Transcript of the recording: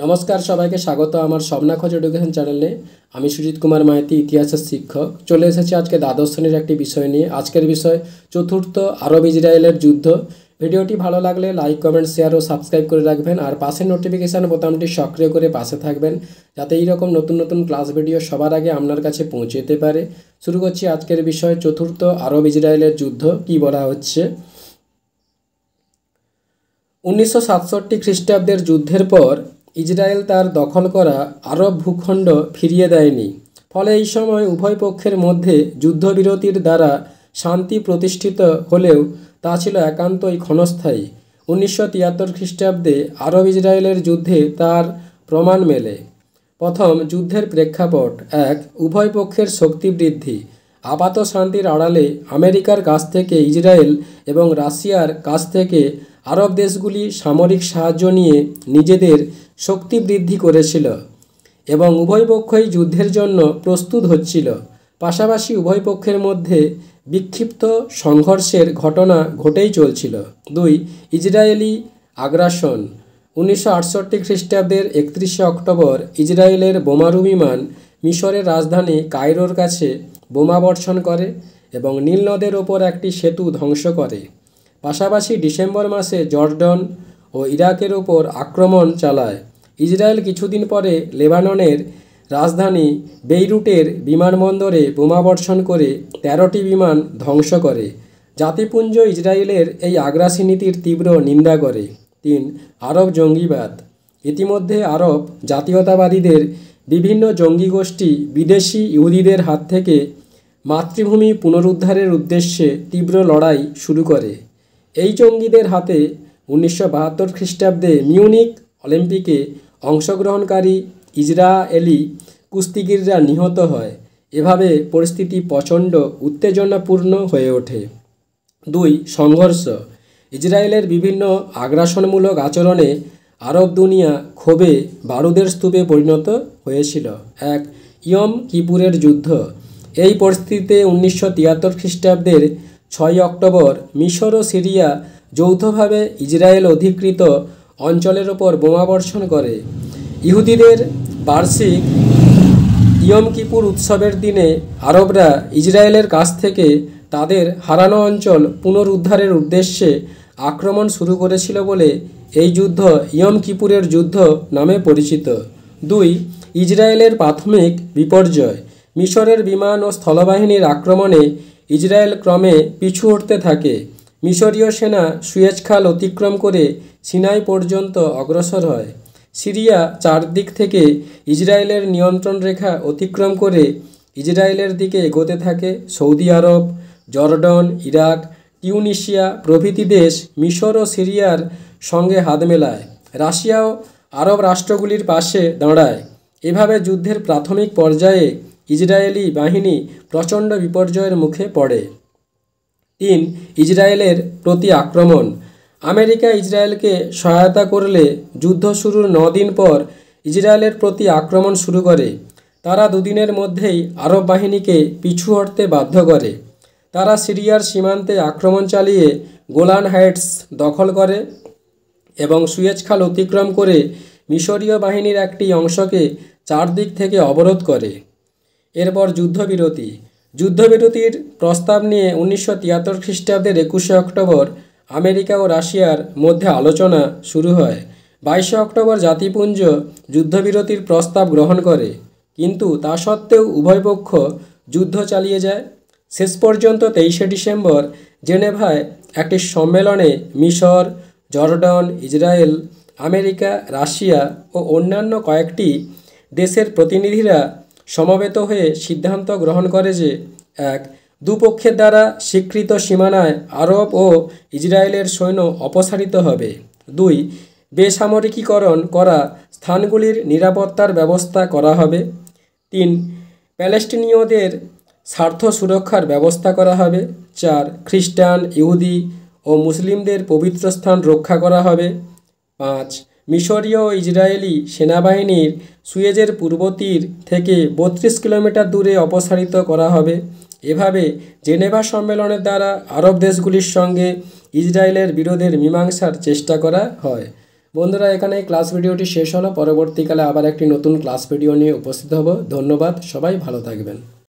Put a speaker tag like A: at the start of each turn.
A: নমস্কার, সবাইকে স্বাগত আমার স্বপ্না খোঁজ এডুকেশন চ্যানেলে। আমি সুজিত কুমার মাইতি, ইতিহাসের শিক্ষক। চলে এসেছি আজকে দ্বাদশ শ্রেণীর একটি বিষয় নিয়ে। আজকের বিষয় চতুর্থ আরব ইসরায়েলের যুদ্ধ। ভিডিওটি ভালো লাগলে লাইক, কমেন্ট, শেয়ার ও সাবস্ক্রাইব করে রাখবেন। আর পাশের নোটিফিকেশান বোতামটি সক্রিয় করে পাশে থাকবেন, যাতে এইরকম নতুন নতুন ক্লাস ভিডিও সবার আগে আপনার কাছে পৌঁছে যেতে পারে। শুরু করছি আজকের বিষয় চতুর্থ আরব ইসরায়েলের যুদ্ধ। কি বলা হচ্ছে? 1967 খ্রিস্টাব্দের যুদ্ধের পর ইসরায়েল তার দখল করা আরব ভূখণ্ড ফিরিয়ে দেয়নি। ফলে এই সময় উভয় পক্ষের মধ্যে যুদ্ধবিরতির দ্বারা শান্তি প্রতিষ্ঠিত হলেও তা ছিল একান্তই ক্ষণস্থায়ী। 1973 খ্রিস্টাব্দে আরব ইসরায়েলের যুদ্ধে তার প্রমাণ মেলে। প্রথম, যুদ্ধের প্রেক্ষাপট। এক, উভয় পক্ষের শক্তি বৃদ্ধি। আপাত শান্তির আড়ালে আমেরিকার কাছ থেকে ইসরায়েল এবং রাশিয়ার কাছ থেকে আরব দেশগুলি সামরিক সাহায্য নিয়ে নিজেদের শক্তি বৃদ্ধি করেছিল এবং উভয় পক্ষই যুদ্ধের জন্য প্রস্তুত হচ্ছিল। পাশাপাশি উভয় পক্ষের মধ্যে বিক্ষিপ্ত সংঘর্ষের ঘটনা ঘটেই চলছিল। দুই, ইসরায়েলি আগ্রাসন। 1968 খ্রিস্টাব্দের 31 অক্টোবর ইসরায়েলের বোমারু বিমান মিশরের রাজধানী কায়রোর কাছে বোমা বর্ষণ করে এবং নীল নদের ওপর একটি সেতু ধ্বংস করে। পাশাপাশি ডিসেম্বর মাসে জর্ডন ও ইরাকের ওপর আক্রমণ চালায়। ইসরায়েল কিছুদিন পরে লেবাননের রাজধানী বেইরুটের বিমানবন্দরে বোমাবর্ষণ করে 13টি বিমান ধ্বংস করে। জাতিপুঞ্জ ইসরায়েলের এই আগ্রাসী নীতির তীব্র নিন্দা করে। তিন, আরব জঙ্গিবাদ। ইতিমধ্যে আরব জাতীয়তাবাদীদের বিভিন্ন জঙ্গি গোষ্ঠী বিদেশি ইহুদিদের হাত থেকে মাতৃভূমি পুনরুদ্ধারের উদ্দেশ্যে তীব্র লড়াই শুরু করে। এই জঙ্গিদের হাতে 1972 খ্রিস্টাব্দে মিউনিক অলিম্পিকে অংশগ্রহণকারী ইসরায়েলি কুস্তিগিররা নিহত হয়। এভাবে পরিস্থিতি প্রচণ্ড উত্তেজনাপূর্ণ হয়ে ওঠে। দুই, সংঘর্ষ। ইসরায়েলের বিভিন্ন আগ্রাসনমূলক আচরণে আরব দুনিয়া ক্ষোভে বারুদের স্তূপে পরিণত হয়েছিল। এক, ইয়ম কিপুরের যুদ্ধ। এই পরিস্থিতিতে 1973 খ্রিস্টাব্দের 6 অক্টোবর মিশর ও সিরিয়া যৌথভাবে ইসরায়েল অধিকৃত অঞ্চলের ওপর বোমাবর্ষণ করে। ইহুদিদের বার্ষিক ইয়ম কিপুর উৎসবের দিনে আরবরা ইসরায়েলের কাছ থেকে তাদের হারানো অঞ্চল পুনরুদ্ধারের উদ্দেশ্যে আক্রমণ শুরু করেছিল বলে এই যুদ্ধ ইয়ম কিপুরের যুদ্ধ নামে পরিচিত। দুই, ইসরায়েলের প্রাথমিক বিপর্যয়। মিশরের বিমান ও স্থলবাহিনীর আক্রমণে ইসরায়েল ক্রমে পিছু হটতে থাকে। মিশরীয় সেনা সুয়েজ খাল অতিক্রম করে সিনাই পর্যন্ত অগ্রসর হয়। সিরিয়া চারদিক থেকে ইসরায়েলের নিয়ন্ত্রণ রেখা অতিক্রম করে ইসরায়েলের দিকে এগোতে থাকে। সৌদি আরব, জর্ডন, ইরাক, টিউনিশিয়া প্রভৃতি দেশ মিশর ও সিরিয়ার সঙ্গে হাত মেলায়। রাশিয়াও আরব রাষ্ট্রগুলির পাশে দাঁড়ায়। এভাবে যুদ্ধের প্রাথমিক পর্যায়ে ইসরায়েলি বাহিনী প্রচণ্ড বিপর্যয়ের মুখে পড়ে। তিন, ইসরায়েলের প্রতি আক্রমণ। আমেরিকা ইসরায়েলকে সহায়তা করলে যুদ্ধ শুরুর 9 দিন পর ইসরায়েলের প্রতি আক্রমণ শুরু করে। তারা দুদিনের মধ্যেই আরব বাহিনীকে পিছু হটতে বাধ্য করে। তারা সিরিয়ার সীমান্তে আক্রমণ চালিয়ে গোলান হাইটস দখল করে এবং সুয়েজ খাল অতিক্রম করে মিশরীয় বাহিনীর একটি অংশকে চারদিক থেকে অবরোধ করে। এরপর যুদ্ধবিরতি। যুদ্ধবিরতির প্রস্তাব নিয়ে 1973 খ্রিস্টাব্দের 21 অক্টোবর আমেরিকা ও রাশিয়ার মধ্যে আলোচনা শুরু হয়। 22 অক্টোবর জাতিপুঞ্জ যুদ্ধবিরতির প্রস্তাব গ্রহণ করে, কিন্তু তা সত্ত্বেও উভয় পক্ষ যুদ্ধ চালিয়ে যায়। শেষ পর্যন্ত 23 ডিসেম্বর জেনেভায় একটি সম্মেলনে মিশর, জর্ডন, ইসরায়েল, আমেরিকা, রাশিয়া ও অন্যান্য কয়েকটি দেশের প্রতিনিধিরা সমবেত হয়ে সিদ্ধান্ত গ্রহণ করে যে এক, দুপক্ষের দ্বারা স্বীকৃত সীমানায় আরব ও ইসরায়েলের সৈন্য অপসারিত হবে। দুই, বেসামরিকীকরণ করা স্থানগুলির নিরাপত্তার ব্যবস্থা করা হবে। তিন, প্যালেস্টিনীয়দের স্বার্থ সুরক্ষার ব্যবস্থা করা হবে। চার, খ্রিস্টান, ইহুদি ও মুসলিমদের পবিত্র স্থান রক্ষা করা হবে। পাঁচ, মিশরীয় ও ইসরায়েলি সেনাবাহিনীর সুয়েজের পূর্ব তীর থেকে 32 কিলোমিটার দূরে অপসারিত করা হবে। এভাবে জেনেভা সম্মেলনের দ্বারা আরব দেশগুলির সঙ্গে ইসরায়েলের বিরোধের মীমাংসার চেষ্টা করা হয়। বন্ধুরা, এখানে ক্লাস ভিডিওটি শেষ হলো। পরবর্তীকালে আবার একটি নতুন ক্লাস ভিডিও নিয়ে উপস্থিত হব। ধন্যবাদ, সবাই ভালো থাকবেন।